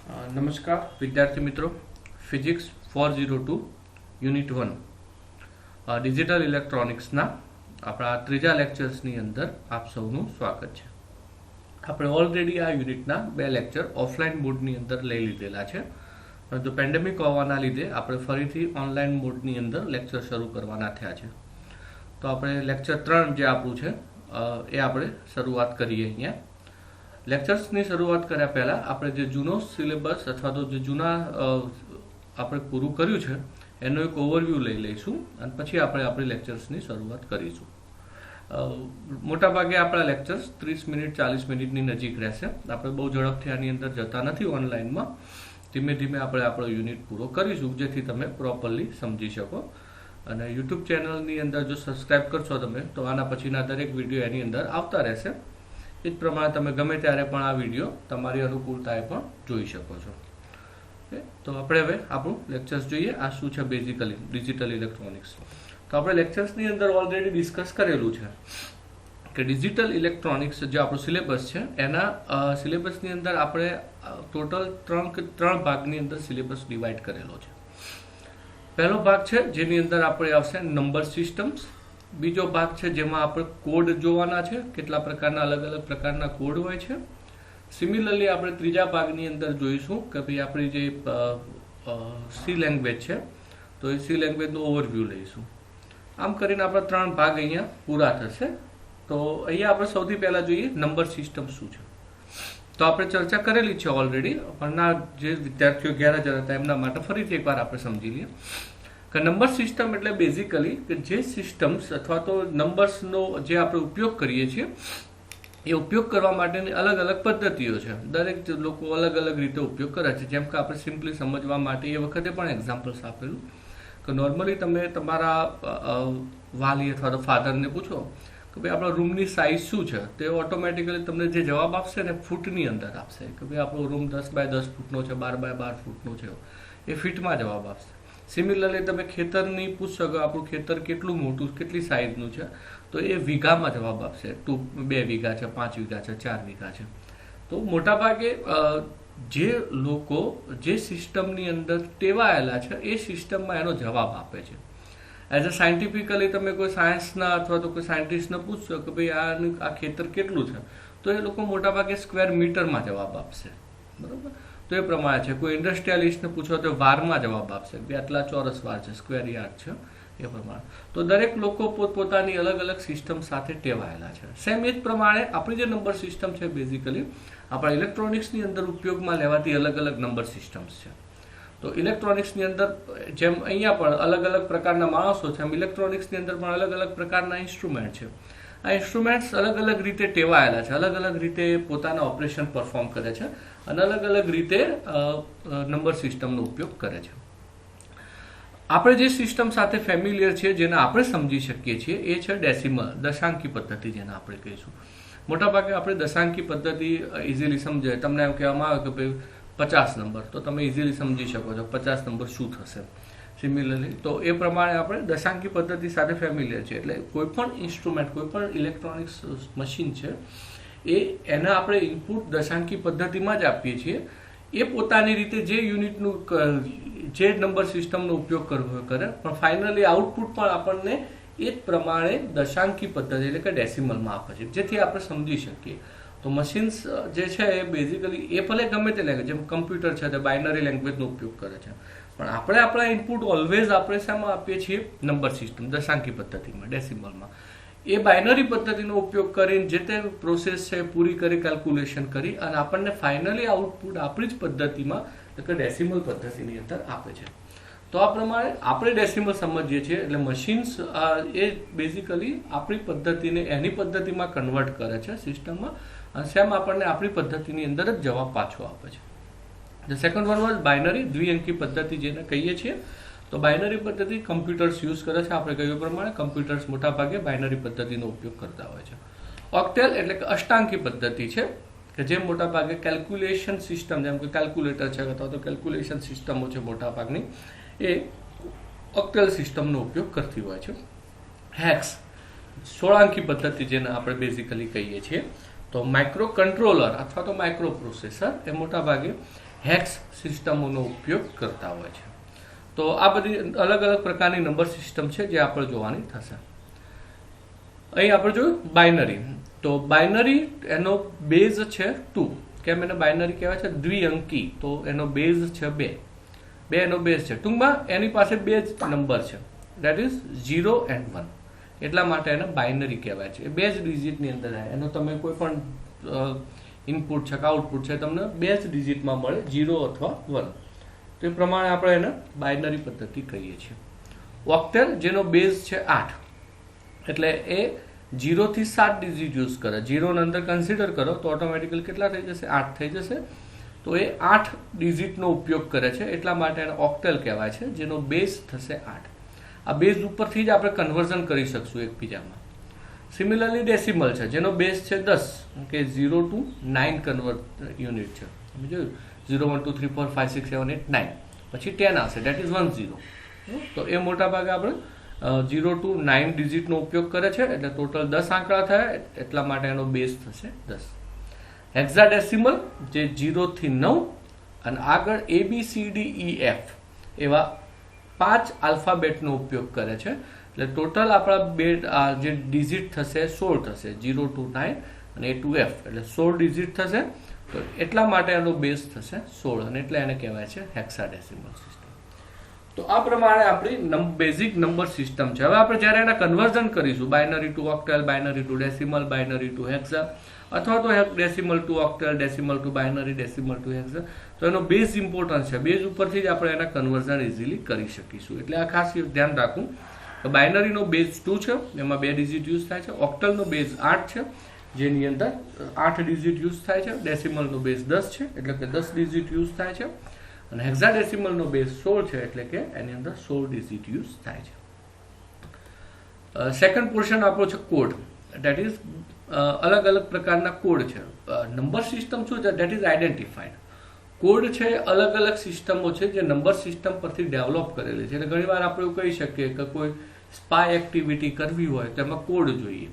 નમસ્કાર વિદ્યાર્થી મિત્રો, ફિઝિક્સ 402 યુનિટ 1 ડિજિટલ ઇલેક્ટ્રોનિક્સના આપણા ત્રીજા લેક્ચર્સની અંદર આપ સૌનું સ્વાગત છે. આપણે ઓલરેડી આ યુનિટના બે લેક્ચર ઓફલાઈન મોડની અંદર લઈ લીધેલા છે, પરંતુ પેન્ડેમિક હોવાના લીધે આપણે ફરીથી ઓનલાઈન મોડની અંદર લેક્ચર શરૂ કરવાના થયા છે. તો આપણે લેક્ચર 3 જે આપણું છે એ આપણે શરૂઆત કરીએ. અહીંયા લેક્ચર્સની શરૂઆત કર્યા પહેલાં આપણે જે જૂનો સિલેબસ અથવા તો જે જૂના આપણે પૂરું કર્યું છે એનો એક ઓવરવ્યૂ લઈ લઈશું અને પછી આપણે આપણી લેક્ચર્સની શરૂઆત કરીશું. મોટાભાગે આપણા લેક્ચર્સ 30 મિનિટ 40 મિનિટની નજીક રહેશે. આપણે બહુ ઝડપથી આની અંદર જતા નથી ઓનલાઈનમાં. ધીમે ધીમે આપણે આપણો યુનિટ પૂરો કરીશું જેથી તમે પ્રોપરલી સમજી શકો. અને યુટ્યુબ ચેનલની અંદર જો સબસ્ક્રાઈબ કરશો તમે તો આના પછીના દરેક વિડીયો એની અંદર આવતા રહેશે. એ જ પ્રમાણે તમે ગમે ત્યારે પણ આ વિડીયો તમારી અનુકૂળતાએ પણ જોઈ શકો છો. તો આપણે હવે આપણું લેક્ચર્સ જોઈએ. આ શું છે બેઝિકલી ડિજિટલ ઇલેક્ટ્રોનિક્સ. તો આપણે લેક્ચર્સની અંદર ઓલરેડી ડિસ્કસ કરેલું છે કે ડિજિટલ ઇલેક્ટ્રોનિક્સ જે આપણું સિલેબસ છે એના સિલેબસની અંદર આપણે ટોટલ ત્રણ ભાગની અંદર સિલેબસ ડિવાઈડ કરેલો છે. પહેલો ભાગ છે જેની અંદર આપણે આવશે નંબર સિસ્ટમ્સ. બીજો ભાગ છે જેમાં આપણે કોડ જોવાના છે, કેટલા પ્રકારના અલગ અલગ પ્રકારના કોડ હોય છે. સિમિલરલી આપણે ત્રીજા ભાગની અંદર જોઈશું કે ભાઈ આપણી જે સી લેંગ્વેજ છે તો એ સી લેંગ્વેજનું ઓવરવ્યૂ લઈશું. આમ કરીને આપણા 3 ભાગ અહીંયા પૂરા થશે. તો અહીંયા આપણે સૌથી પહેલાં જોઈએ નંબર સિસ્ટમ શું છે. તો આપણે ચર્ચા કરેલી છે ઓલરેડી, પણ જે વિદ્યાર્થીઓ ગેરહાજર હતા એમના માટે ફરીથી એકવાર આપણે સમજી લઈએ કે નંબર સિસ્ટમ એટલે બેઝિકલી કે જે સિસ્ટમ્સ અથવા તો નંબર્સનો જે આપણે ઉપયોગ કરીએ છીએ એ ઉપયોગ કરવા માટેની અલગ અલગ પદ્ધતિઓ છે. દરેક લોકો અલગ અલગ રીતે ઉપયોગ કરે છે. જેમ કે આપણે સિમ્પલી સમજવા માટે એ વખતે પણ એક્ઝામ્પલ્સ આપેલું કે નોર્મલી તમે તમારા વાલી અથવા તો ફાધરને પૂછો કે ભાઈ આપણા રૂમની સાઇઝ શું છે, તે ઓટોમેટિકલી તમને જે જવાબ આપશે ને ફૂટની અંદર આપશે કે ભાઈ આપણો રૂમ 10 બાય 10 ફૂટનો છે, 12 બાય 12 ફૂટનો છે, એ ફીટમાં જવાબ આપશે. સિમિલરલી તમે ખેતરની પૂછશો કે આપણું ખેતર કેટલું મોટું, કેટલી સાઇઝનું છે, તો એ વીઘામાં જવાબ આપશે. 2 વીઘા છે, 5 વીઘા છે, 4 વીઘા છે. તો મોટાભાગે જે લોકો જે સિસ્ટમની અંદર ટેવાયેલા છે એ સિસ્ટમમાં એનો જવાબ આપે છે. એઝ અ સાયન્ટિફિકલી તમે કોઈ સાયન્સના અથવા તો કોઈ સાયન્ટિસ્ટને પૂછશો કે ભાઈ આ ખેતર કેટલું છે, તો એ લોકો મોટાભાગે સ્ક્વેર મીટરમાં જવાબ આપશે. બરાબર? તો એ પ્રમાણે છે. કોઈ ઇન્ડસ્ટ્રીયાલિસ્ટને પૂછો તો વારમાં જવાબ આપશે કે આટલા ચોરસ વાર છે, સ્ક્વેર યાર્ડ છે, એ પ્રમાણે. તો દરેક લોકો પોતપોતાની અલગ અલગ સિસ્ટમ સાથે ટેવાયેલા છે. સેમ એ જ પ્રમાણે આપણી જે નંબર સિસ્ટમ છે બેઝિકલી આપણા ઇલેક્ટ્રોનિક્સની અંદર ઉપયોગમાં લેવાતી અલગ અલગ નંબર સિસ્ટમ્સ છે. તો ઇલેક્ટ્રોનિક્સની અંદર જેમ અહીંયા પણ અલગ અલગ પ્રકારના માણસો છે, એમ ઇલેક્ટ્રોનિક્સની અંદર પણ અલગ અલગ પ્રકારના ઇન્સ્ટ્રુમેન્ટ છે. આ ઇન્સ્ટ્રુમેન્ટ્સ અલગ અલગ રીતે ટેવાયેલા છે, અલગ અલગ રીતે પોતાના ઓપરેશન પરફોર્મ કરે છે અને અલગ અલગ રીતે નંબર સિસ્ટમનો ઉપયોગ કરે છે. આપણે જે સિસ્ટમ સાથે ફેમિલિયર છે, જેને આપણે સમજી શકીએ છીએ, એ છે ડેસિમલ, દશાંકી પદ્ધતિ જેને આપણે કહીશું. મોટાભાગે આપણે દશાંકી પદ્ધતિ ઇઝીલી સમજાય. તમને એમ કહેવામાં આવે કે ભાઈ 50 નંબર, તો તમે ઇઝીલી સમજી શકો છો 50 નંબર શું થશે. સિમિલરલી તો એ પ્રમાણે આપણે દશાંકી પદ્ધતિ સાથે ફેમિલિયર છે. એટલે કોઈ પણ ઇન્સ્ટ્રુમેન્ટ, કોઈ પણ ઇલેક્ટ્રોનિક્સ મશીન છે એના આપણે ઇનપુટ દશાંકી પદ્ધતિમાં જ આપીએ છીએ. એ પોતાની રીતે જે યુનિટનું જે નંબર સિસ્ટમનો ઉપયોગ કરવો કરે, પણ ફાઇનલી આઉટપુટ પણ આપણને એ જ પ્રમાણે દશાંકી પદ્ધતિ એટલે કે ડેસિમલમાં આપે છે, જેથી આપણે સમજી શકીએ. તો મશીન્સ જે છે એ બેઝિકલી એ ભલે ગમે તે લેંગ્વેજ, જેમ કમ્પ્યુટર છે તે બાઇનરી લેંગ્વેજનો ઉપયોગ કરે છે, પણ આપણે આપણા ઇનપુટ ઓલવેઝ આપણે શામાં આપીએ છીએ? નંબર સિસ્ટમ, દશાંકી પદ્ધતિમાં, ડેસિમલમાં. એ બાઇનરી પદ્ધતિનો ઉપયોગ કરીને જે તે પ્રોસેસ છે પૂરી કરી, કેલ્ક્યુલેશન કરી અને આપણને ફાઇનલી આઉટપુટ આપણી જ પદ્ધતિમાં એટલે કે ડેસિમલ પદ્ધતિની અંદર આપે છે. તો આ પ્રમાણે આપણે ડેસિમલ સમજીએ છીએ. એટલે મશીન્સ એ બેઝિકલી આપણી પદ્ધતિને એની પદ્ધતિમાં કન્વર્ટ કરે છે સિસ્ટમમાં, અને સેમ આપણને આપણી પદ્ધતિની અંદર જ જવાબ પાછો આપે છે. The second one was binary, દ્વિઅંકી પદ્ધતિ જેને કહીએ છીએ. તો બાઇનરી પદ્ધતિ કમ્પ્યુટર્સ યુઝ કરે છે. આપણે કહ્યું પ્રમાણે કમ્પ્યુટર્સ મોટાભાગે બાઇનરી પદ્ધતિનો ઉપયોગ કરતા હોય છે. ઓક્ટેલ એટલે કે અષ્ટાંકી પદ્ધતિ છે કે જે મોટાભાગે કેલ્ક્યુલેશન સિસ્ટમ, જેમ કે કેલ્ક્યુલેટર છે અથવા તો કેલ્ક્યુલેશન સિસ્ટમો છે મોટાભાગની, એ ઓક્ટેલ સિસ્ટમનો ઉપયોગ કરતી હોય છે. હેક્સ 16 અંકી પદ્ધતિ જેને આપણે બેઝિકલી કહીએ છીએ. તો માઇક્રો કંટ્રોલર અથવા તો માઇક્રો પ્રોસેસર એ મોટા ભાગે હેક્સ સિસ્ટમોનો ઉપયોગ કરતા હોય છે. તો આ બધી અલગ અલગ પ્રકારની નંબર સિસ્ટમ છે જે આપણે જોવાની થશે. અહીં આપણે જોયું બાઇનરી. તો બાઇનરી એનો બેઝ છે 2. કેમ એને બાઇનરી કહેવાય છે? દ્વિઅંકી. તો એનો બેઝ છે 2. એનો બેઝ છે. ટૂંકમાં એની પાસે બે જ નંબર છે, દેટ ઇઝ 0 and 1. એટલા માટે એને બાઇનરી કહેવાય છે. એ બે જ ડિજિટની અંદર આવે. એનો તમે કોઈ પણ ઇનપુટ છે કે આઉટપુટ છે તમને બે જ ડિજિટમાં મળે, 0 અથવા 1. તો એ પ્રમાણે આપણે એને બાઇનરી પદ્ધતિ કહીએ છીએ. ઓક્ટેલ જેનો બેઝ છે 8, એટલે એ 0 થી 7 ડિજિટ યુઝ કરે. 0 ની અંદર કન્સિડર કરો તો ઓટોમેટિકલી કેટલા થઈ જશે? 8 થઈ જશે. તો એ 8 ડિજિટનો ઉપયોગ કરે છે, એટલા માટે એને ઓક્ટેલ કહેવાય છે, જેનો બેઝ થશે 8. આ બેઝ ઉપરથી જ આપણે કન્વર્ઝન કરી શકશું એકબીજામાં. સિમિલરલી ડેસિમલ છે જેનો બેઝ છે 10, કે 0 to 9 કન્વર્ટ યુનિટ છે. તમે જોયું 0 1 2 3 4 5 6 7 8 9, પછી 10 આવશે, દેટ ઇઝ 1 0. તો એ મોટા ભાગે આપણે 0 to 9 ડિજિટનો ઉપયોગ કરે છે, એટલે ટોટલ 10 આંકડા થયા, એટલા માટે એનો બેઝ થશે 10. હેક્સાડેસિમલ જે 0 થી 9 અને આગળ ABCDEF એવા 5 આલ્ફાબેટનો ઉપયોગ કરે છે, એટલે ટોટલ આપણા જે ડિજિટ થશે 16 થશે. 0 to 9 અને A to F એટલે 16 ડિજિટ થશે. તો એટલા માટે એનો બેઝ થશે 16 અને એટલે એને કહેવાય છે હેક્સાડેસિમલ સિસ્ટમ. તો આ પ્રમાણે આપણી બેઝિક નંબર સિસ્ટમ છે. હવે આપણે જ્યારે એના કન્વર્ઝન કરીશું, binary to octal, binary to decimal, binary to hexa, અથવા તો decimal to octal, decimal to binary, decimal to hexa, તો એનો બેઝ ઇમ્પોર્ટન્સ છે. બેઝ ઉપરથી જ આપણે એના કન્વર્ઝન ઇઝીલી કરી શકીશું. એટલે આ ખાસ ધ્યાન રાખવું. બાઇનરીનો બેઝ 2 છે, એમાં 2 ડિજિટ યુઝ થાય છે. ઓક્ટલનો બેઝ 8 છે, જેની અંદર 8 ડિજિટ યુઝ થાય છે. ડેસિમલનો બેઝ 10 છે, એટલે કે 10 ડિજિટ યુઝ થાય છે. અને હેક્સાડેસિમલનો બેઝ 16 છે, એટલે કે એની અંદર 16 ડિજિટ યુઝ થાય છે. સેકન્ડ પોર્શન આપણો છે કોડ. દેટ ઇઝ અલગ અલગ પ્રકારના કોડ છે. નંબર સિસ્ટમ શું છે? That is identified. કોડ છે અલગ અલગ સિસ્ટમો છે જે નંબર સિસ્ટમ પરથી ડેવલપ કરેલી છે. એટલે ઘણી વાર આપણે એવું કહી શકીએ કે કોઈ સ્પાય એક્ટિવિટી કરવી હોય તો એમાં કોડ જોઈએ.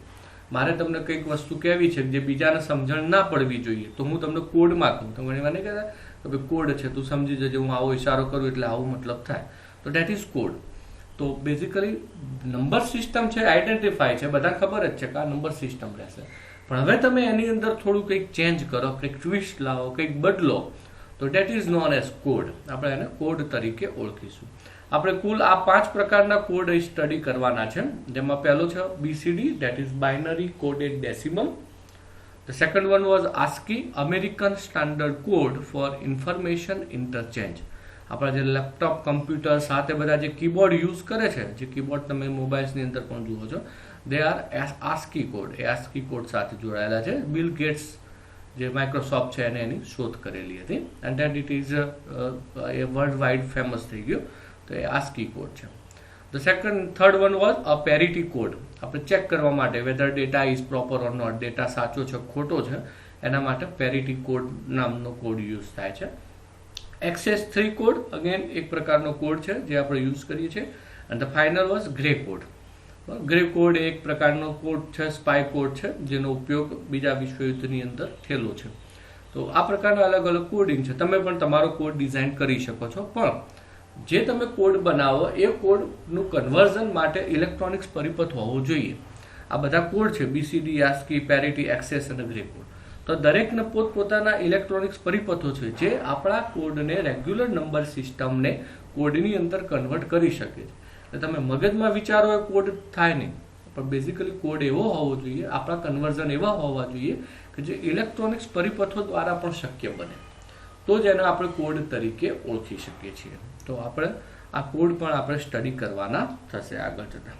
મારે તમને કંઈક વસ્તુ કહેવી છે જે બીજાને સમજણ ના પડવી જોઈએ, તો હું તમને કોડમાં કહું. તો ઘણી વાર નહીં કહેતા કે ભાઈ કોડ છે, તું સમજી જજે, હું આવો ઇશારો કરું એટલે આવું મતલબ થાય. તો દેટ ઇઝ કોડ. તો બેઝિકલી નંબર સિસ્ટમ છે આઈડેન્ટિફાય છે, બધા ખબર જ છે કે આ નંબર સિસ્ટમ રહેશે. પણ હવે તમે એની અંદર થોડું કંઈક ચેન્જ કરો, કંઈક ટ્વિસ્ટ લાવો, કંઈક બદલો, તો that is known as code. આપણે એને કોડ તરીકે ઓળખીશું. આપણે કુલ આ 5 પ્રકારના કોડ સ્ટડી કરવાના છે, જેમાં પહેલો છે BCD, that is binary coded decimal. The second one was ASCII, American Standard Code for Information Interchange. આપણા જે લેપટોપ, કમ્પ્યુટર સાથે બધા જે કીબોર્ડ યુઝ કરે છે, જે કીબોર્ડ તમે મોબાઈલ્સની અંદર પણ જુઓ છો, they are ASCII code. A ASCII code સાથે જોડાયેલા છે. બિલ ગેટ્સ જે માઇક્રોસોફ્ટ છે એને એની શોધ કરેલી હતી, and that it is a world wide famous થઈ ગયું. તો એ ASCII કોડ છે. Third one was a parity code. આપણે ચેક કરવા માટે whether data is proper or not, data સાચો છે ખોટો છે, એના માટે પેરિટી કોડ નામનો કોડ યુઝ થાય છે. એક્સેસ 3 કોડ, અગેન એક પ્રકારનો કોડ છે જે આપણે યુઝ કરીએ છીએ. અને the final was grey code. Grey code એક પ્રકારનો કોડ છે, સ્પાય કોડ છે, જેનો ઉપયોગ બીજા વિશ્વયુદ્ધની અંદર થયેલો છે. તો આ પ્રકારના અલગ અલગ કોડિંગ છે. તમે પણ તમારો કોડ ડિઝાઇન કરી શકો છો, પણ જે તમે કોડ બનાવો એ કોડનું કન્વર્ઝન માટે ઇલેક્ટ્રોનિક્સ પરિપથ હોવો જોઈએ. આ બધા કોડ છે BCD, ASCII, પેરિટી, એક્સેસ અને ગ્રે કોડ. તો દરેકને પોતપોતાના ઇલેક્ટ્રોનિક્સ પરિપથો છે જે આપણા કોડને રેગ્યુલર નંબર સિસ્ટમને કોડની અંદર કન્વર્ટ કરી શકે છે. એટલે તમે મગજમાં વિચારો એ કોડ થાય નહીં, પણ બેઝિકલી કોડ એવો હોવો જોઈએ, આપણા કન્વર્ઝન એવા હોવા જોઈએ કે જે ઇલેક્ટ્રોનિક્સ પરિપથો દ્વારા પણ શક્ય બને, તો જ એને આપણે કોડ તરીકે ઓળખી શકીએ છીએ. તો આપણે આ કોડ પણ આપણે સ્ટડી કરવાના થશે આગળ જતા.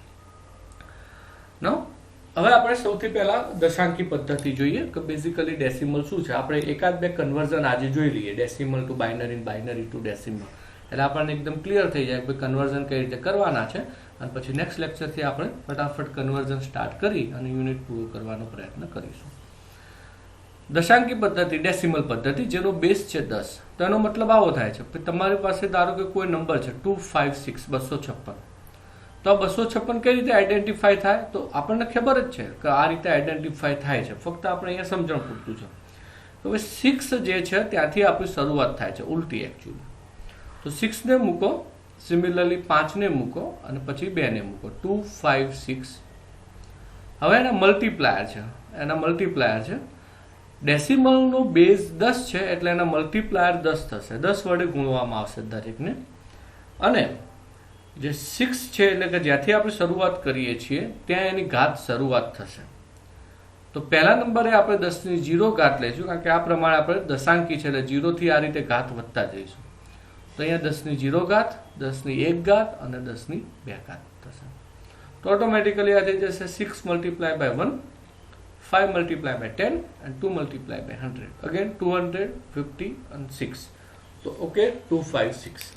હવે આપણે સૌથી પહેલા દશાંકી પદ્ધતિ જોઈએ કે બેઝિકલી ડેસિમલ શું છે. આપણે એકાદ બે કન્વર્ઝન આજે જોઈ લઈએ, decimal to binary, binary to decimal, એટલે આપણને એકદમ ક્લિયર થઈ જાય કે કન્વર્ઝન કઈ રીતે કરવાના છે. અને પછી નેક્સ્ટ લેક્ચરથી આપણે ફટાફટ કન્વર્ઝન સ્ટાર્ટ કરી અને યુનિટ પૂરો કરવાનો પ્રયત્ન કરીશું. દશાંકી પદ્ધતિ, ડેસિમલ પદ્ધતિ, જેનો બેઝ છે 10. તો એનો મતલબ આવો થાય છે કે તમારી પાસે ધારો કે કોઈ નંબર છે 256, 256. તો 256 કઈ રીતે આઈડેન્ટિફાય થાય? તો આપણને ખબર જ છે કે આ રીતે આઈડેન્ટિફાય થાય છે, ફક્ત આપણે અહીંયા સમજણ પૂરતું છે. તો હવે 6 જે છે ત્યાંથી આપણી શરૂઆત થાય છે ઉલટી એકચ્યુઅલી. તો 6 ને મૂકો, સિમિલરલી 5 ને મૂકો અને પછી 2 ને મૂકો, 2 5 6. હવે એના મલ્ટીપ્લાયર છે. ડેસિમલનો બેઝ 10 છે એટલે એના મલ્ટીપ્લાયર 10 થશે, 10 વડે ગુણવામાં આવશે દરેકને. અને જે 6 છે એટલે કે જ્યાંથી આપણે શરૂઆત કરીએ છીએ ત્યાં એની ઘાત શરૂઆત થશે. તો પહેલા નંબરે આપણે 10 ની 0 ઘાત લઈશું, કારણ કે આ પ્રમાણે આપણે દશાંકી છે એટલે 0 થી આ રીતે ઘાત વધતા જઈશું. તો અહીંયા 10 ની 0 ઘાત, 10 ની 1 ઘાત અને 10 ની 2 ઘાત થશે. તો ઓટોમેટિકલી આ થઈ જશે 6 multiply by 1, 5 multiply by 10 and 2 multiply by 100. Again 250 and 6. તો ઓકે, 256.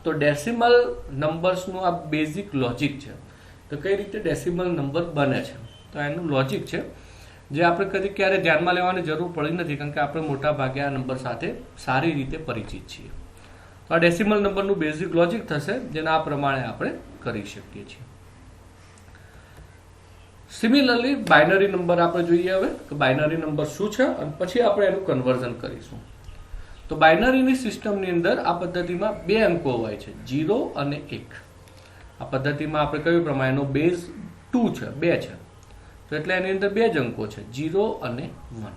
તો ડેસિમલ નંબર્સનું આ બેઝિક લોજિક છે. તો કઈ રીતે ડેસિમલ નંબર બને છે, તો એનું લોજિક છે જે આપણે કદી ક્યારે ધ્યાનમાં લેવાની જરૂર પડી નથી, કારણ કે આપણે મોટા ભાગે આ નંબર સાથે સારી રીતે પરિચિત છીએ. તો આ ડેસિમલ નંબરનું બેઝિક લોજિક થશે, જેના આ પ્રમાણે આપણે કરી શકીએ છીએ. સિમિલરલી બાઇનરી નંબર આપણે જોઈએ હવે કે બાઇનરી નંબર શું છે અને પછી આપણે એનું કન્વર્ઝન કરીશું. તો બાઇનરીની સિસ્ટમની અંદર આ પદ્ધતિમાં 2 અંકો હોય છે, 0 અને 1. આ પદ્ધતિમાં આપણે કહ્યું પ્રમાણે એનો બેઝ 2 છે, 2 છે. તો એટલે એની અંદર 2 જ અંકો છે, 0 અને 1.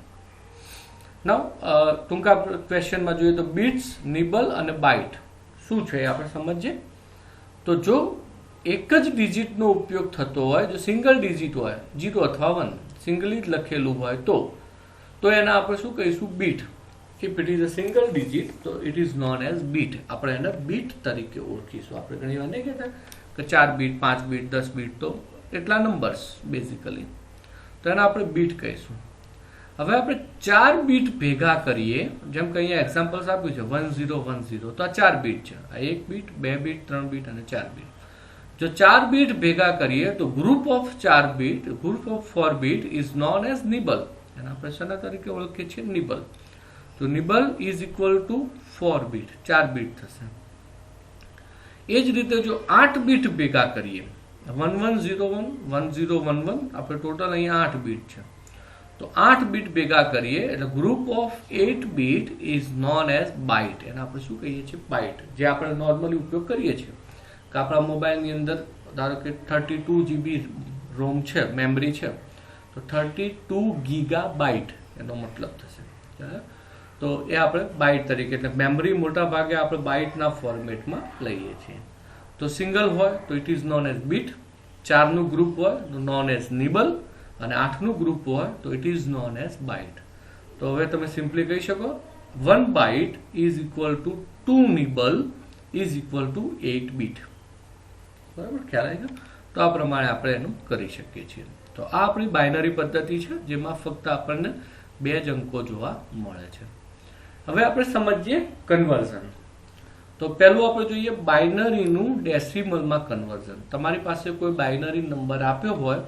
નાઉ ટૂંકા ક્વેશ્ચનમાં જોઈએ તો બીટ્સ, નિબલ અને બાઇટ શું છે એ આપણે સમજીએ. તો જો એક જ ડિજિટનો ઉપયોગ થતો હોય, જો સિંગલ ડિજિટ હોય 0 અથવા 1, સિંગલી જ લખેલું હોય તો એને આપણે શું કહીશું? Bit. If it is a single digit, so it is known as bit. આપણે એને બીટ તરીકે ઓળખીશું. આપણે ઘણી વાર નહીં કહેતા કે 4 બીટ, 5 બીટ, 10 બીટ, તો એટલા નંબર્સ બેઝિકલી, તો એને આપણે બીટ કહીશું. હવે આપણે 4 બીટ ભેગા કરીએ, જેમ કે અહીંયા એક્ઝામ્પલ્સ આપ્યું છે 1010, તો આ 4 બીટ છે. આ 1 બીટ, 2 બીટ, 3 બીટ અને 4 બીટ. જો 4 બીટ ભેગા કરીએ તો group of 4 bit, group of 4 bit is known as nibble. એને આપણે શેના તરીકે ઓળખીએ છીએ? નિબલ. તો nibble is equal two 4 bit, 4 bit થશે. એ જ રીતે જો 8 બીટ ભેગા કરીએ, 1101, 1011, આપણે ટોટલ અહીંયા 8 બીટ છે. તો 8 બીટ ભેગા કરીએ એટલે group of 8 bit is known as byte. એને આપણે શું કહીએ છીએ? બાઇટ. જે આપણે નોર્મલી ઉપયોગ કરીએ છીએ કે આપણા મોબાઈલની અંદર ધારો કે 32 GB રોમ છે, મેમરી છે, તો 32 ગીગાબાઇટ એનો મતલબ થશે. તો એ આપણે બાઇટ તરીકે, એટલે મેમરી મોટા ભાગે આપણે બાઇટના ફોર્મેટમાં લઈએ છીએ. તો સિંગલ હોય તો it is known as bit, 4નું ગ્રુપ હોય તો નોન એઝ નિબલ, અને 8નું ગ્રુપ હોય તો it is known as byte. તો હવે તમે સિમ્પલી કહી શકો 1 byte is equal to 2 nibble is equal to 8 bit. બરાબર, ખ્યાલ આવી ગયો? તો આ પ્રમાણે આપણે એનું કરી શકીએ છીએ. તો આ આપણી બાઇનરી પદ્ધતિ છે, જેમાં ફક્ત આપણને 2 જ અંકો જોવા મળે છે. હવે આપણે સમજીએ કન્વર્ઝન. તો પહેલું આપણે જોઈએ બાઇનરીનું ડેસિમલમાં કન્વર્ઝન. તમારી પાસે કોઈ બાઇનરી નંબર આપ્યો હોય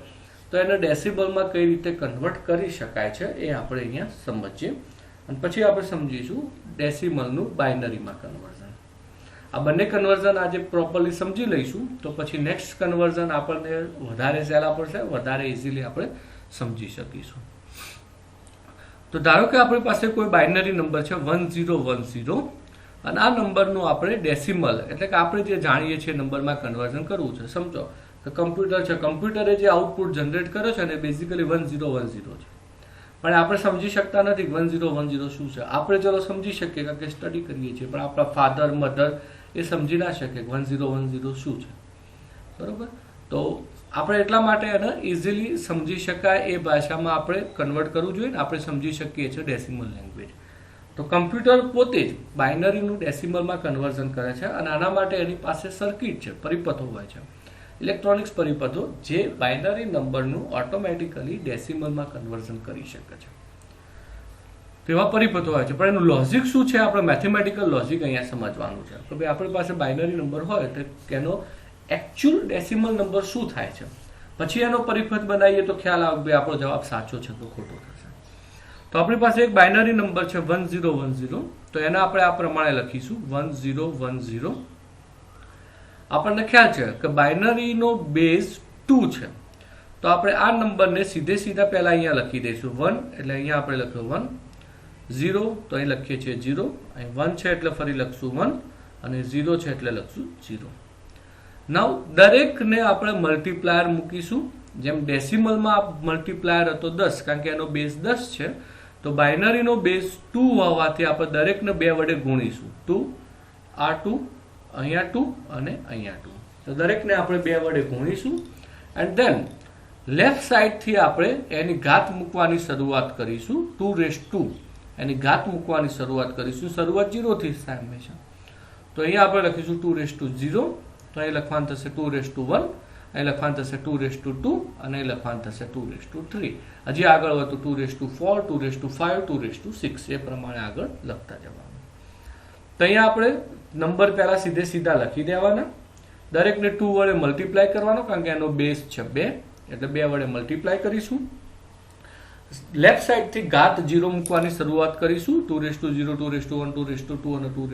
તો એને ડેસિમલમાં કઈ રીતે કન્વર્ટ કરી શકાય છે એ આપણે અહીંયા સમજીએ, અને પછી આપણે સમજીશું ડેસિમલનું બાઇનરીમાં કન્વર્ઝન. આ બંને કન્વર્ઝન આજે પ્રોપરલી સમજી લઈશું તો પછી નેક્સ્ટ કન્વર્ઝન આપણને વધારે સહેલા પડશે, વધારે ઇઝીલી આપણે સમજી શકીશું. તો ધારો કે આપણી પાસે કોઈ બાઇનરી નંબર છે 1010, અને આ નંબરનું આપણે ડેસિમલ એટલે કે આપણે જે જાણીએ છીએ નંબરમાં કન્વર્ઝન કરવું છે. સમજો કે કમ્પ્યુટર છે, કમ્પ્યુટરે જે આઉટપુટ જનરેટ કર્યો છે ને બેઝિકલી 1010 છે, પણ આપણે સમજી શકતા નથી 1010 શું છે. આપણે ચલો સમજી શકીએ કારણ કે સ્ટડી કરીએ છીએ, પણ આપણા ફાધર, મધર એ સમજી ના શકે 1010 શું છે. બરોબર, તો આપણે એટલા માટે એને ઇઝીલી સમજી શકાય એ ભાષામાં આપણે કન્વર્ટ કરવું જોઈએ ને આપણે સમજી શકીએ છીએ ડેસિમલ લેંગ્વેજ. તો કમ્પ્યુટર પોતે જ બાઇનરીનું ડેસિમલમાં કન્વર્ઝન કરે છે, અને આના માટે એની પાસે સર્કિટ છે, પરિપથો હોય છે, ઇલેક્ટ્રોનિક્સ પરિપથો, જે બાઇનરી નંબરનું ઓટોમેટિકલી ડેસિમલમાં કન્વર્ઝન કરી શકે છે. તેવા પરિપથો હોય છે, પણ એનું લોજિક શું છે? આપણે મેથેમેટિકલ લોજિક અહીંયા સમજવાનું છે કે ભાઈ આપણી પાસે બાઇનરી નંબર હોય તો એનો એકચ્યુઅલ ડેસિમલ નંબર શું થાય છે, પછી એનો પરિપથ બનાવીએ તો ખ્યાલ આવે કે આપણો જવાબ સાચો છે તો ખોટો થશે. તો આપણી પાસે એક બાઇનરી નંબર છે 1010, તો એને આપણે આ પ્રમાણે લખીશું 1010, આપણને ખ્યાલ છે કે બાઇનરીનો બેઝ 2 છે, તો આપણે આ નંબરને સીધા પહેલા અહીંયા લખી દઈશું 1, એટલે અહીંયા આપણે લખ્યું 1, 0 તો અહીં લખીએ છીએ 0, અહીં 1 છે એટલે ફરી લખશું 1 અને 0 છે એટલે લખશું 0. નાઉ દરેકને આપણે મલ્ટીપ્લાયર મૂકીશું. જેમ ડેસિમલમાં મલ્ટીપ્લાયર હતો 10, કારણ કે એનો બેઝ 10 છે, તો બાઇનરીનો બેઝ 2 હોવાથી આપણે દરેકને 2 વડે ગુણીશું. 2, આ 2, અહીંયા 2 અને અહીંયા 2, તો દરેકને આપણે 2 વડે ગુણીશું. એન્ડ દેન લેફ્ટ સાઈડથી આપણે એની ઘાત મૂકવાની શરૂઆત કરીશું. 2 એની ઘાત મૂકવાની શરૂઆત કરીશું. શરૂઆત 0 થી થાય હંમેશા, તો અહીંયા આપણે લખીશું 2 તો અહીં લખવાનું થશે 2 અહીં લખવાનું થશે 2 અને અહીં લખવાનું થશે 2 હજી આગળ વધુ 2 2 2 6 એ પ્રમાણે આગળ લખતા જવાનું. તો અહીંયા આપણે નંબર પહેલા સીધા લખી દેવાના. દરેકને 2 વડે મલ્ટીપ્લાય કરવાનો, કારણ કે એનો બેઝ છે 2, એટલે 2 વડે મલ્ટીપ્લાય કરીશું. લેફ્ટ સાઈડ થી ઘાત 0 મૂકવાની શરૂઆત કરીશું. 2 0 2 1 2 2 અને 2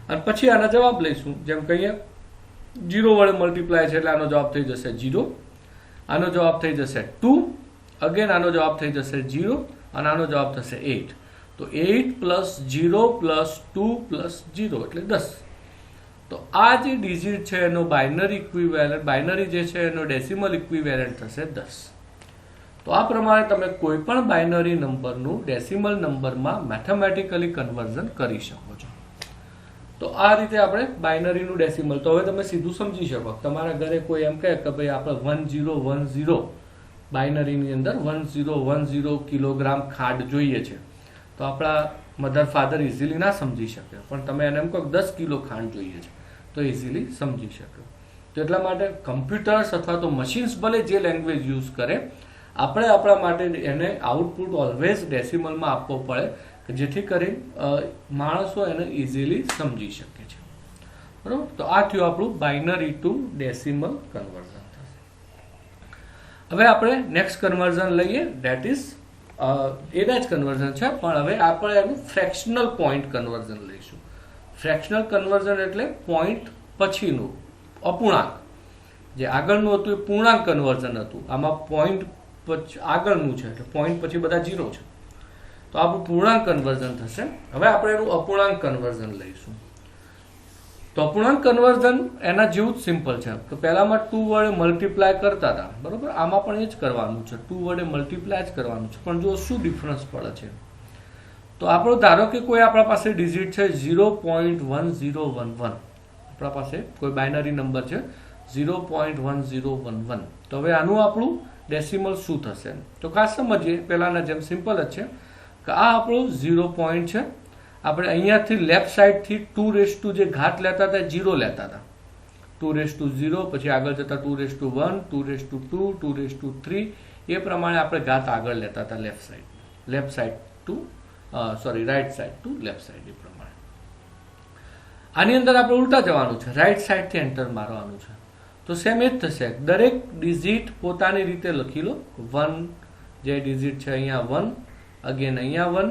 અને પછી આના જવાબ લઈશું. જેમ કહીએ 0 વડે મલ્ટીપ્લાય છે એટલે આનો જવાબ થઈ જશે 0, આનો જવાબ થઈ જશે 2, અગેન આનો જવાબ થઈ જશે 0 અને આનો જવાબ થશે 8. તો 8 + 0 + 2 + 0 એટલે 10. તો આ જે ડિજિટ છે એનો બાઇનરી ઇક્વિવેલન્ટ, બાઇનરી જે છે એનો ડેસિમલ ઇક્વિવેલન્ટ થશે 10. તો આ પ્રમાણે તમે કોઈ પણ બાઇનરી નંબરનું ડેસિમલ નંબરમાં મેથેમેટિકલી કન્વર્ઝન કરી શકો છો. તો આ રીતે આપણે બાઇનરીનું ડેસિમલ, તો હવે તમે સીધું સમજી શકો. તમારા ઘરે કોઈ એમ કહે કે ભાઈ આપણે 1010 બાઇનરીની અંદર 1010 કિલોગ્રામ ખાંડ જોઈએ છે, તો આપણા મધર ફાધર ઇઝીલી ના સમજી શકે. પણ તમે એને એમ કહો 10 કિલો ખાંડ જોઈએ છે, તો ઇઝીલી સમજી શકે. તો એટલા માટે કમ્પ્યુટર્સ અથવા તો મશીન્સ ભલે જે લેંગ્વેજ યુઝ કરે, આપણે આપણા માટે એને આઉટપુટ ઓલવેઝ ડેસિમલમાં આપવો પડે, જેથી કરી માણસો એને ઇઝીલી સમજી શકે છે. બરોબર, તો આ થયું આપણું બાઇનરી ટુ ડેસિમલ કન્વર્ઝન થશે. હવે આપણે નેક્સ્ટ કન્વર્ઝન લઈએ, ધેટ ઇઝ એના જ કન્વર્ઝન છે, પણ હવે આપણે એનું ફ્રેક્શનલ પોઈન્ટ કન્વર્ઝન લઈશું. ફ્રેક્શનલ કન્વર્ઝન એટલે પોઈન્ટ પછીનું અપૂર્ણાંક. જે આગળનું હતું એ પૂર્ણાંક કન્વર્ઝન હતું, આમાં પોઈન્ટ આગળનું છે એટલે પોઈન્ટ પછી બધા 0 છે, તો આપણું પૂર્ણાંક કન્વર્ઝન થશે. હવે આપણે એનું અપૂર્ણાંક કન્વર્ઝન લઈશું. તો અપૂર્ણાંક કન્વર્ઝન એના જેવું જ સિમ્પલ છે. તો પહેલામાં 2 વડે મલ્ટીપ્લાય કરતા હતા, બરોબર, આમાં પણ એ જ કરવાનું છે, 2 વડે મલ્ટીપ્લાય જ કરવાનું છે. પણ જો શું ડિફરન્સ પડે છે, તો આપણો ધારો કે કોઈ આપણા પાસે ડિજિટ છે 0.1011, આપણા પાસે કોઈ બાઇનરી નંબર છે 0.1011. તો હવે આનું આપણું ડેસિમલ શું થશે, તો ખાસ સમજીએ. પહેલાના જેમ સિમ્પલ જ છે કે આ આપણું 0 પોઈન્ટ છે. આપણે અહીંયાથી લેફ્ટ સાઈડથી 2 જે ઘાત લેતા હતા 0 લેતા હતા, 2 0, પછી આગળ જતા 2 1, 2 2, 2 3, એ પ્રમાણે આપણે ઘાત આગળ લેતા હતા right side to left side. એ પ્રમાણે આની અંદર આપણે ઉલટા જવાનું છે, રાઈટ સાઈડથી એન્ટર મારવાનું છે. તો સેમ એ જ થશે. દરેક ડિજિટ પોતાની રીતે લખી લો. 1 જે ડિજિટ છે અહીંયા 1, અગેન અહીંયા 1,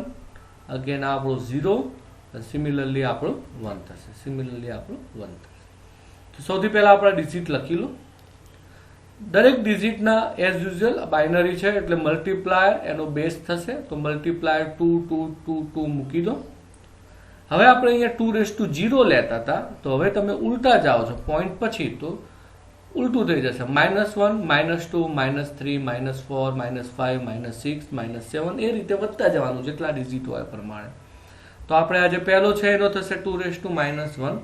અગેન આ આપણું 0, સિમિલરલી આપણું 1 થશે. તો સૌથી પહેલા આપણા ડિજિટ લખી લો. દરેક ડિજિટના એઝ યુઝ્યુઅલ બાઇનરી છે એટલે મલ્ટીપ્લાયર એનો બેઝ થશે, તો મલ્ટીપ્લાયર 2 2 2 2 મૂકી દો. હવે આપણે અહીંયા 2 0 લેતા હતા, તો હવે તમે ઉલટા જાઓ છો પોઈન્ટ પછી, તો ઉલટું થઈ જશે. -1, -2, -3, -4, -5, -6, -7, એ રીતે વધતા જવાનું જેટલા ડિજિટ હોય પ્રમાણે. તો આપણે આજે પહેલો છે એનો થશે 2 -1,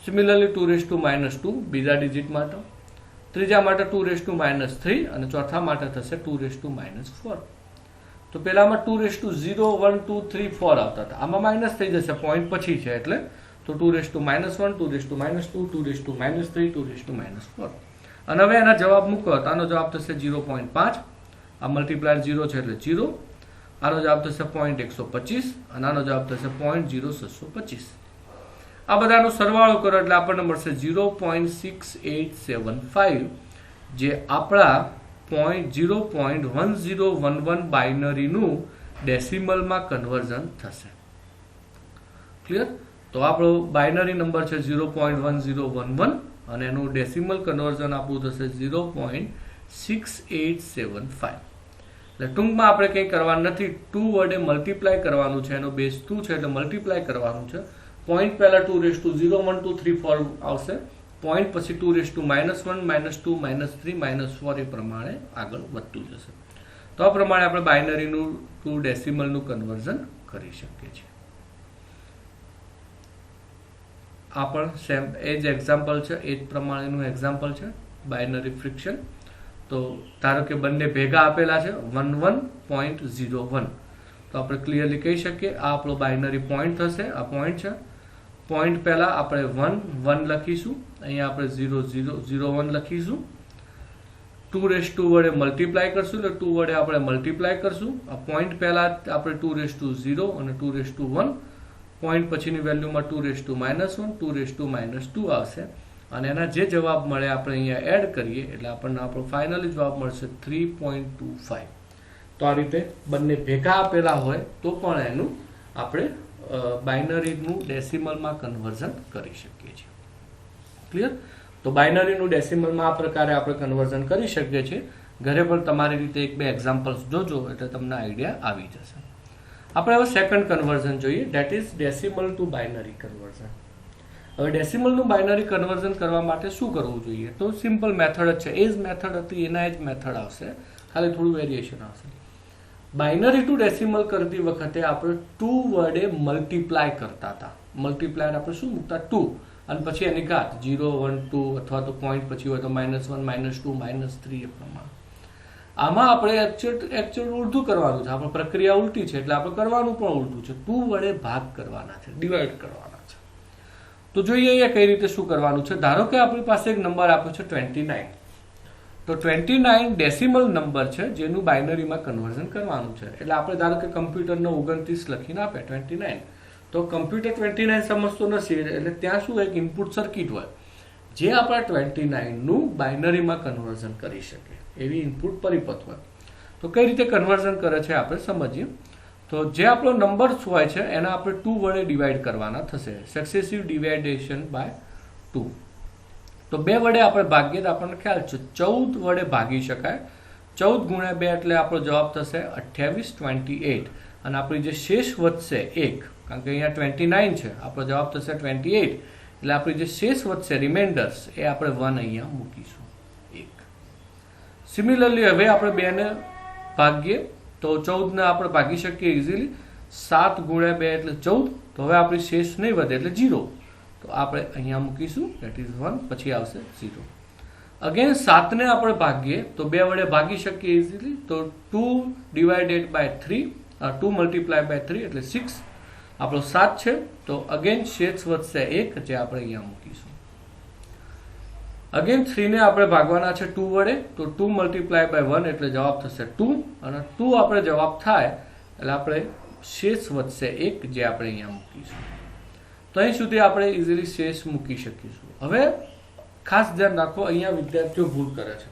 સિમિલરલી 2 -2 બીજા ડિજિટ માટે, ત્રીજા માટે 2 -3 અને ચોથા માટે થશે 2 -4. તો પેલામાં 2 0 1 2 3 4 આવતા હતા, આમાં માઇનસ થઈ જશે પોઈન્ટ પછી છે એટલે. તો 2 -1, 2 -2, 2 -3, 2 -4. અને હવે એના જવાબ મૂકો તો આનો જવાબ થશે 0.5. આ મલ્ટીપ્લાયર 0 છે એટલે 0. આનો જવાબ થશે 0.125 અને આનો જવાબ થશે 0.0625. આ બધાનો સરવાળો કરો એટલે આપણને મળશે 0.6875, જે આપણા 0.1011 બાઇનરીનું ડેસિમલમાં કન્વર્ઝન થશે. ક્લિયર? તો તો આપણો બાઇનરી નંબર છે 0.1011 અને એનું ડેસિમલ કન્વર્ઝન આપણું થશે 0.6875. એટલે ટૂંકમાં આપણે કંઈ કરવાનું નથી, 2 વડે મલ્ટીપ્લાય કરવાનું છે, એનો બેઝ 2 છે એટલે મલ્ટીપ્લાય કરવાનું છે. પોઈન્ટ પહેલા 2 1 2 3 4 આવશે, પોઈન્ટ પછી 2 -1 -2 -3 -4 એ પ્રમાણે આગળ વધતું જશે. તો આ પ્રમાણે આપણે બાઇનરીનું ટુ ડેસિમલનું કન્વર્ઝન કરી શકીએ છીએ. આ પણ સેમ એ જ એક્ઝામ્પલ છે, એ જ પ્રમાણેનું એક્ઝામ્પલ છે બાઇનરી ફ્રિક્શન. તો ધારો કે બંને ભેગા આપેલા છે 11.01, તો આપણે ક્લિયરલી કહી શકીએ આ આપણો બાઇનરી પોઈન્ટ થશે. આ પોઈન્ટ છે, પોઈન્ટ પહેલા આપણે 1 1 લખીશું, અહીંયા આપણે 0 0 0 1 લખીશું. 2 વડે મલ્ટીપ્લાય કરશું એટલે 2 વડે આપણે મલ્ટીપ્લાય કરશું. આ પોઈન્ટ પહેલા આપણે 2 અને 2 પોઈન્ટ પછીની વેલ્યુમાં 2 -1 2 આવશે અને એના જે જવાબ મળે આપણે અહીંયા એડ કરીએ એટલે આપણને આપણો ફાઇનલી જવાબ મળશે 3.25. તો આ રીતે બંને ભેગા આપેલા હોય તો પણ એનું આપણે બાઇનરીનું ડેસિમલમાં કન્વર્ઝન કરી શકીએ છીએ. ક્લિયર? તો બાઇનરીનું ડેસિમલમાં આ પ્રકારે આપણે કન્વર્ઝન કરી શકીએ છીએ. ઘરે પણ તમારી રીતે 1-2 એક્ઝામ્પલ્સ જોજો એટલે તમને આઈડિયા આવી જશે. આપણે હવે સેકન્ડ કન્વર્ઝન જોઈએ, that is decimal to binary conversion. હવે ડેસિમલનું બાઇનરી કન્વર્ઝન કરવા માટે શું કરવું જોઈએ? તો સિમ્પલ મેથડ જ છે, એ જ મેથડ હતી એના જ મેથડ આવશે, ખાલી થોડું વેરિએશન આવશે. બાઇનરી ટુ ડેસિમલ કરતી વખતે આપણે 2 વડે મલ્ટીપ્લાય કરતા હતા. મલ્ટીપ્લાયર આપણે શું મૂકતા? 2 અને પછી એની ઘાત 0 1 2 અથવા તો પોઈન્ટ પછી હોય તો -1 -2 -3 એ પ્રમાણે. આમાં આપણે એકચ્યુઅલ ઉલટું કરવાનું છે, આપણે પ્રક્રિયા ઉલટી છે એટલે આપણે કરવાનું પણ ઉલટું છે. 2 વડે ભાગ કરવાના છે, ડિવાઈડ કરવાના છે. તો જોઈએ અહીંયા કઈ રીતે શું કરવાનું છે. ધારો કે આપણી પાસે એક નંબર આપ્યો છે 29. તો 29 ડેસિમલ નંબર છે જેનું બાઇનરીમાં કન્વર્ઝન કરવાનું છે. એટલે આપણે ધારો કે કમ્પ્યુટરનો 29 લખીને આપે 29, તો કમ્પ્યુટર 29 સમજતો નથી એટલે ત્યાં શું એક ઇનપુટ સર્કિટ હોય જે આપણા 29નું બાઇનરીમાં કન્વર્ઝન કરી શકે એવી ઇનપુટ પરિપથ હોય. તો કઈ રીતે કન્વર્ઝન કરે છે આપણે સમજીએ. તો જે આપણો નંબર્સ હોય છે એના આપણે 2 વડે ડિવાઈડ કરવાના થશે, સક્સેસિવ ડિવાઇડેશન બાય 2. તો 2 વડે આપણે ભાગીએ તો આપણને ખ્યાલ છે 14 વડે ભાગી શકાય. 14 ગુણ્યા 2 એટલે આપણો જવાબ થશે 28 28 અને આપણી જે શેષ વધશે 1, કારણ કે અહીંયા 29 છે, આપણો જવાબ થશે 28 એટલે આપણી જે શેષ વધશે રિમાઇન્ડર્સ એ આપણે 1 અહીંયા મૂકીશું 1. સિમિલરલી હવે આપણે 2 ને ભાગીએ તો 14 ને આપણે ભાગી શકીએ ઇઝીલી. 7 ગુણ્યા 2 એટલે 14, તો હવે આપણી શેષ નહીં વધે એટલે 0, તો આપણે અહીંયા મૂકીશું દેટ ઇઝ 1, પછી આવશે 0. અગેન 7 ને આપણે ભાગીએ તો 2 વડે ભાગી શકીએ ઇઝીલી, તો 2 ડિવાઇડેડ બાય 3 2 મલ્ટીપ્લાય બાય 3 એટલે 6 આપણો 7 છે. તો અગેન શેષ વધશે 1 જે આપણે અહીંયા મૂકીશું. અગેન 3 ને આપણે ભાગવાના છે 2 વડે, તો 2 મલ્ટીપ્લાય બાય 1 એટલે જવાબ થશે 2 અને 2 આપણે જવાબ થાય એટલે આપણે શેષ વધશે 1 જે આપણે અહીંયા મૂકીશું. તો અહીં સુધી આપણે ઇઝીલી શેષ મૂકી શકીશું. હવે ખાસ ધ્યાન રાખો, અહીંયા વિદ્યાર્થીઓ ભૂલ કરે છે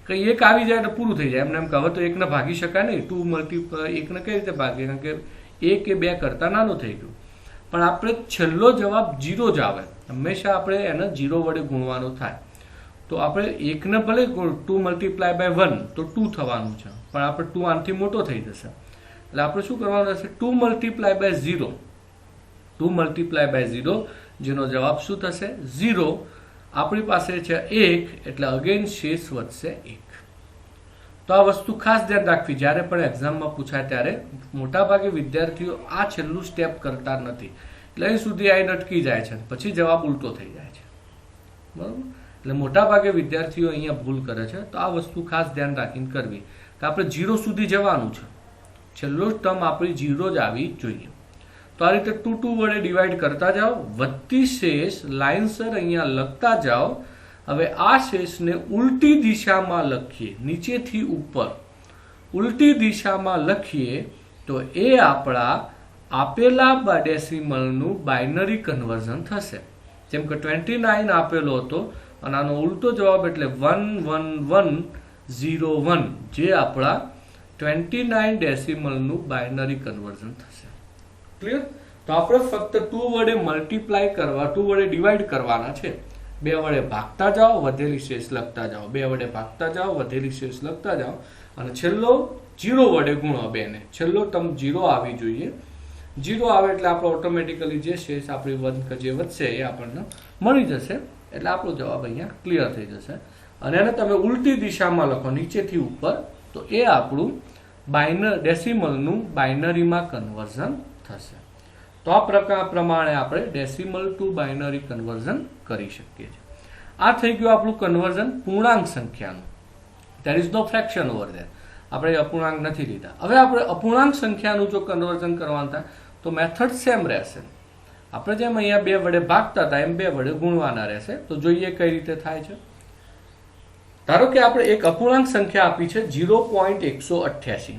કે 1 આવી જાય એટલે પૂરું થઈ જાય, એમને એમ કહે તો 1 ને ભાગી શકાય નહીં. 2 મલ્ટીપ્લાય 1 ને કઈ રીતે ભાગીએ? કારણ કે 1 એ 2 કરતા નાનું થઈ ગયું. પણ આપણે છેલ્લો જવાબ 0 જ આવે, હંમેશા આપણે એને 0 વડે ગુણવાનું થાય. તો આપણે 1 ને ભલે 2 મલ્ટીપ્લાય બાય 1 તો 2 થવાનું છે, પણ આપણે 2 આનાથી મોટો થઈ જશે એટલે આપણે શું કરવાનું રહેશે? 2 મલ્ટીપ્લાય બાય 0, 2 મલ્ટીપ્લાય બાય 0 જેનો જવાબ શું થશે? 0. આપણી પાસે છે 1 એટલે અગેન શેષ વધશે 1. તો આ વસ્તુ ખાસ ધ્યાન રાખવી, જ્યારે પણ એક્ઝામમાં પૂછાય ત્યારે મોટાભાગે વિદ્યાર્થીઓ આ છેલ્લું સ્ટેપ કરતા નથી એટલે અહીં સુધી આવીને અટકી જાય છે, પછી જવાબ ઉલટો થઈ જાય છે. બરાબર? એટલે મોટાભાગે વિદ્યાર્થીઓ અહીંયા ભૂલ કરે છે. તો આ વસ્તુ ખાસ ધ્યાન રાખીને કરવી કે આપણે 0 સુધી જવાનું છે, છેલ્લો ટર્મ આપણી 0 જ આવી જોઈએ. તો આ રીતે 2 2 વડે ડિવાઈડ કરતા જાઓ, વધતી શેષ લાઇનસર અહીંયા લખતા જાઓ. હવે આ શેષને ઉલટી દિશામાં લખીએ, નીચેથી ઉપર ઉલટી દિશામાં લખીએ તો એ આપણા આપેલા ડેસિમલનું બાઇનરી કન્વર્ઝન થશે. જેમ કે 29 આપેલો હતો અને આનો ઉલટો જવાબ એટલે 11101 જે આપણા 29 ડેસિમલનું બાઇનરી કન્વર્ઝન થશે. ક્લિયર? તો આપણે ફક્ત 2 વડે મલ્ટીપ્લાય કરવા, 2 વડે ડિવાઈડ કરવાના છે. 2 વડે ભાગતા જાઓ, વધેલી શેષ લખતા જાઓ, 2 વડે ભાગતા જાઓ, વધેલી શેષ લખતા જાઓ, અને છેલ્લો 0 વડે ગુણો 2 ને. છેલ્લો ટર્મ 0 આવી જોઈએ. 0 આવે એટલે આપણે ઓટોમેટિકલી જે શેષ આપણી જે વધશે એ આપણને મળી જશે. એટલે આપણો જવાબ અહીંયા ક્લિયર થઈ જશે. અને એને તમે ઉલટી દિશામાં લખો, નીચેથી ઉપર, તો એ આપણું ડેસિમલનું બાઇનરીમાં કન્વર્ઝન થશે. તો આ પ્રકાર પ્રમાણે આપણે ડેસિમલ ટુ બાઇનરી કન્વર્ઝન કરી શકીએ છીએ. આ થઈ ગયું આપણું કન્વર્ઝન પૂર્ણાંક સંખ્યાનું. There is no fraction over there. આપણે અપૂર્ણાંક નથી લીધા. હવે આપણે અપૂર્ણાંક સંખ્યાનું જો કન્વર્ઝન કરવાનું થાય તો મેથડ સેમ રહેશે. આપણે જેમ અહીંયા 2 વડે ભાગતા હતા એમ 2 વડે ગુણવાના રહેશે. તો જોઈએ કઈ રીતે થાય છે. ધારો કે આપણે એક અપૂર્ણાંક સંખ્યા આપી છે 0.188,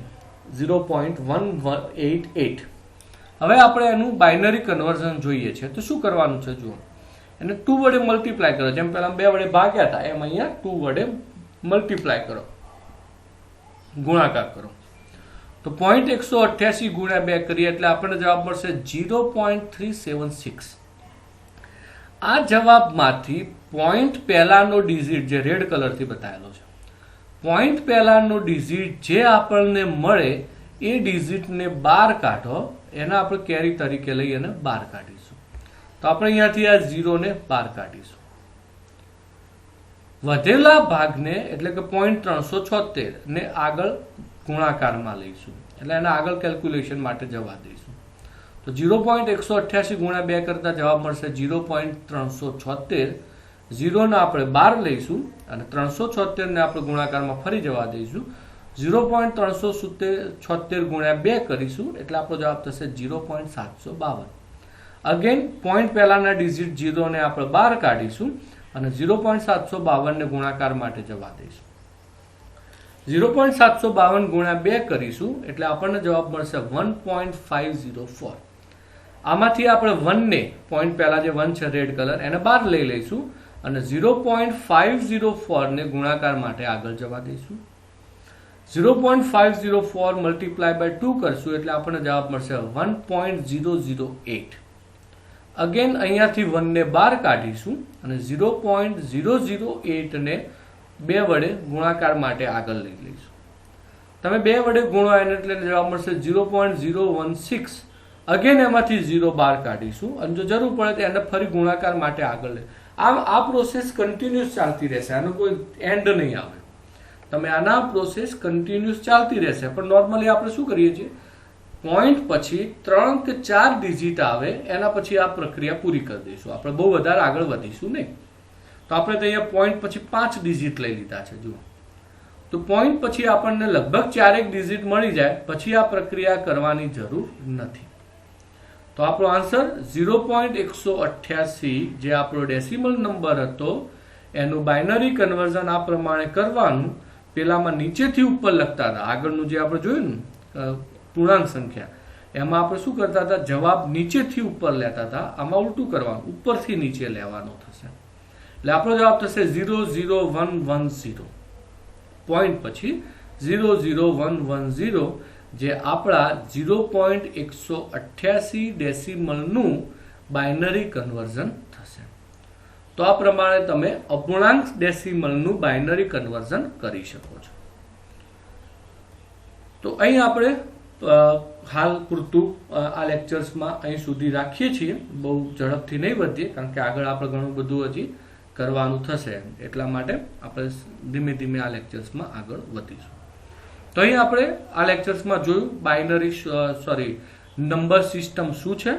0.188. હવે આપણે એનું બાઇનરી કન્વર્ઝન જોઈએ છે. તો શું કરવાનું છે? જુઓ, એને 2 વડે મલ્ટીપ્લાય કરો. જેમ પહેલા 2 વડે ભાગ્યા હતા એમ અહીંયા 2 વડે મલ્ટીપ્લાય કરો, ગુણાકાર કરો. તો 0.188 ગુણ્યા 2 કરીએ એટલે આપણને જવાબ મળશે 0.376. આ જવાબમાંથી પોઈન્ટ પહેલાનો ડિજિટ જે રેડ કલરથી બતાવેલો છે, પોઈન્ટ પહેલાનો ડિજિટ જે આપણને મળે એ ડિજિટને બહાર કાઢો. એના આપણે કેરી તરીકે લઈ અને બહાર કાઢીશું. તો આપણે અહીંયાથી આ 0 ને બહાર કાઢીશું. વધેલા ભાગને એટલે કે 0.376 ને આગળ ગુણાકારમાં લઈશું. એટલે એને આગળ કેલ્ક્યુલેશન માટે જવા દઈશું. તો 0.188 ગુણ્યા 2 કરતા જવાબ મળશે 0.376. 0 ને આપણે બહાર લઈશું અને 376 ને આપણે ગુણાકારમાં ફરી જવા દઈશું. 0.376 ગુણ્યા 2 કરીશું એટલે આપણો જવાબ થશે 0.752. અગેન પોઈન્ટ પહેલાના ડિજિટ 0 ને આપણે બહાર કાઢીશું અને 0.752 ને ગુણાકાર માટે જવા દઈશું. 0.752 ગુણ્યા 2 કરીશું એટલે આપણને જવાબ મળશે 1.504. આમાંથી આપણે 1 ને પોઈન્ટ પહેલા જે 1 છે રેડ કલર એને બહાર લઈ લઈશું અને 0.504 ને ગુણાકાર માટે આગળ જવા દઈશું. 0.504 મલ્ટીપ્લાય બાય 2 કરશું એટલે આપણને જવાબ મળશે 1.008. અગેન અહીંયાથી 1 ને બહાર કાઢીશું અને 0.008 ને 2 વડે ગુણાકાર માટે આગળ લઈ લઈશું. તમે 2 વડે ગુણો એટલે જવાબ મળશે 0.016. અગેન એમાંથી 0 બહાર કાઢીશું અને જો જરૂર પડે તો એને ફરી ગુણાકાર માટે આગળ લઈ. આમ આ પ્રોસેસ કન્ટિન્યુઅસ ચાલતી રહેશે. આનો કોઈ એન્ડ નહીં આવે. તમે આના પ્રોસેસ કન્ટિન્યુઅસ ચાલતી રહેશે. પણ નોર્મલી આપણે શું કરીએ છીએ, પોઈન્ટ પછી 3 કે 4 ડિજિટ આવે એના પછી આ પ્રક્રિયા પૂરી કરી દઈશું. આપણે બહુ વધારે આગળ વધીશું નહીં. તો આપણે તો અહીંયા પોઈન્ટ પછી 5 ડિજિટ લઈ લીધા છે. જુઓ, તો પોઈન્ટ પછી આપણને લગભગ 4 ડિજિટ મળી જાય પછી આ પ્રક્રિયા કરવાની જરૂર નથી. તો આપણો આન્સર 0.188 જે આપણો ડેસિમલ નંબર હતો એનું બાઇનરી કન્વર્ઝન આ પ્રમાણે કરવાનું. પેલામાં નીચેથી ઉપર લખતા હતા. આગળનું જે આપણે જોયું ને પૂર્ણાંક સંખ્યા એમાં આપણે શું કરતા હતા, જવાબ નીચેથી ઉપર લેતા હતા. આમાં ઉલટું કરવાનું, ઉપરથી નીચે લેવાનો થશે. એટલે આપણો જવાબ થશે 00110. પોઈન્ટ પછી 00110 જે આપણા 0.188 ડેસિમલનું બાઇનરી કન્વર્ઝન થશે. તો આ પ્રમાણે તમે અપૂર્ણાંક ડેસિમલનું બાઇનરી કન્વર્ઝન કરી શકો છો. તો અહીં આપણે હાલ પૂરતું આ લેક્ચર્સમાં અહીં સુધી રાખીએ છીએ. બહુ ઝડપથી નહીં વધીએ કારણ કે આગળ આપણે ઘણું બધું હજી કરવાનું થશે. એટલા માટે આપણે ધીમે ધીમે આ લેક્ચર્સમાં આગળ વધીશું. તો અહીં આપણે આ લેક્ચર્સમાં જોયું બાઇનરી નંબર સિસ્ટમ શું છે.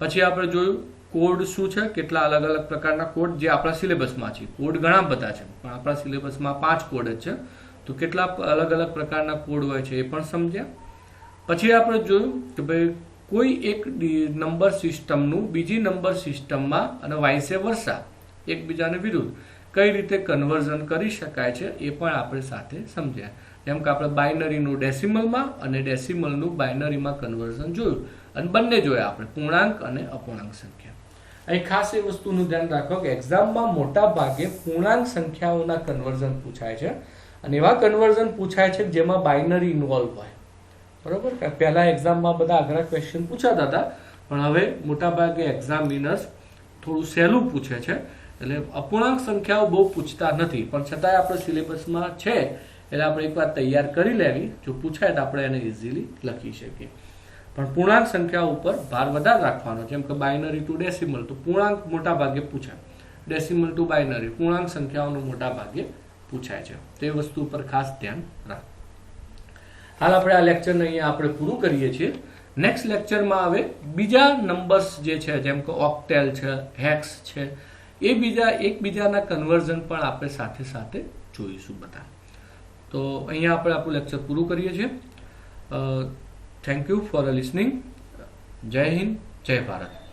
પછી આપણે જોયું કોડ શું છે, કેટલા અલગ અલગ પ્રકારના કોડ જે આપણા સિલેબસમાં છે. કોડ ઘણા બધા છે પણ આપણા સિલેબસમાં 5 કોડ જ છે. તો કેટલા અલગ અલગ પ્રકારના કોડ હોય છે એ પણ સમજ્યા. પછી આપણે જોયું કે ભાઈ કોઈ એક નંબર સિસ્ટમનું બીજી નંબર સિસ્ટમમાં અને વાઇસે વર્સા એકબીજાને વિરુદ્ધ કઈ રીતે કન્વર્ઝન કરી શકાય છે એ પણ આપણે સાથે સમજ્યા. જેમ કે આપણે બાઇનરીનું ડેસિમલમાં અને ડેસિમલનું બાઇનરીમાં કન્વર્ઝન જોયું અને બંને જોયા આપણે પૂર્ણાંક અને અપૂર્ણાંક સંખ્યા. અહીં ખાસ એ વસ્તુનું ધ્યાન રાખો કે એક્ઝામમાં મોટા ભાગે પૂર્ણાંક સંખ્યાઓના કન્વર્ઝન પૂછાય છે અને એવા કન્વર્ઝન પૂછાય છે જેમાં બાઇનરી ઇન્વોલ્વ હોય. બરોબર, પહેલા એક્ઝામમાં બધા અઘરા ક્વેશ્ચન પૂછાતા હતા પણ હવે મોટાભાગે એક્ઝામિનર્સ થોડું સહેલું પૂછે છે, એટલે અપૂર્ણાંક સંખ્યાઓ બહુ પૂછતા નથી, પણ છતાંય આપણે સિલેબસમાં છે એટલે આપણે એકવાર તૈયાર કરી લેવી, જો પૂછાય તો આપણે એને ઇઝીલી લખી શકીએ. પણ પૂર્ણાંક સંખ્યાઓ ઉપર ભાર વધારે રાખવાનો, જેમ કે બાઇનરી ટુ ડેસિમલ, તો પૂર્ણાંક મોટા ભાગે પૂછાય, ડેસિમલ ટુ બાઇનરી પૂર્ણાંક સંખ્યાઓનું મોટા ભાગે પૂછાય છે, તે વસ્તુ ઉપર ખાસ ધ્યાન રાખ. હાલ આપણે આ લેક્ચરને અહીંયા આપણે પૂરું કરીએ છીએ. નેક્સ્ટ લેક્ચરમાં હવે બીજા નંબર્સ જે છે, જેમ કે ઓક્ટેલ છે, હેક્સ છે, એ એકબીજાના કન્વર્ઝન પણ આપણે સાથે સાથે જોઈશું બધા. તો અહીંયા આપણે આપણું લેક્ચર પૂરું કરીએ છીએ. Thank you for listening. જય હિન્દ, જય ભારત.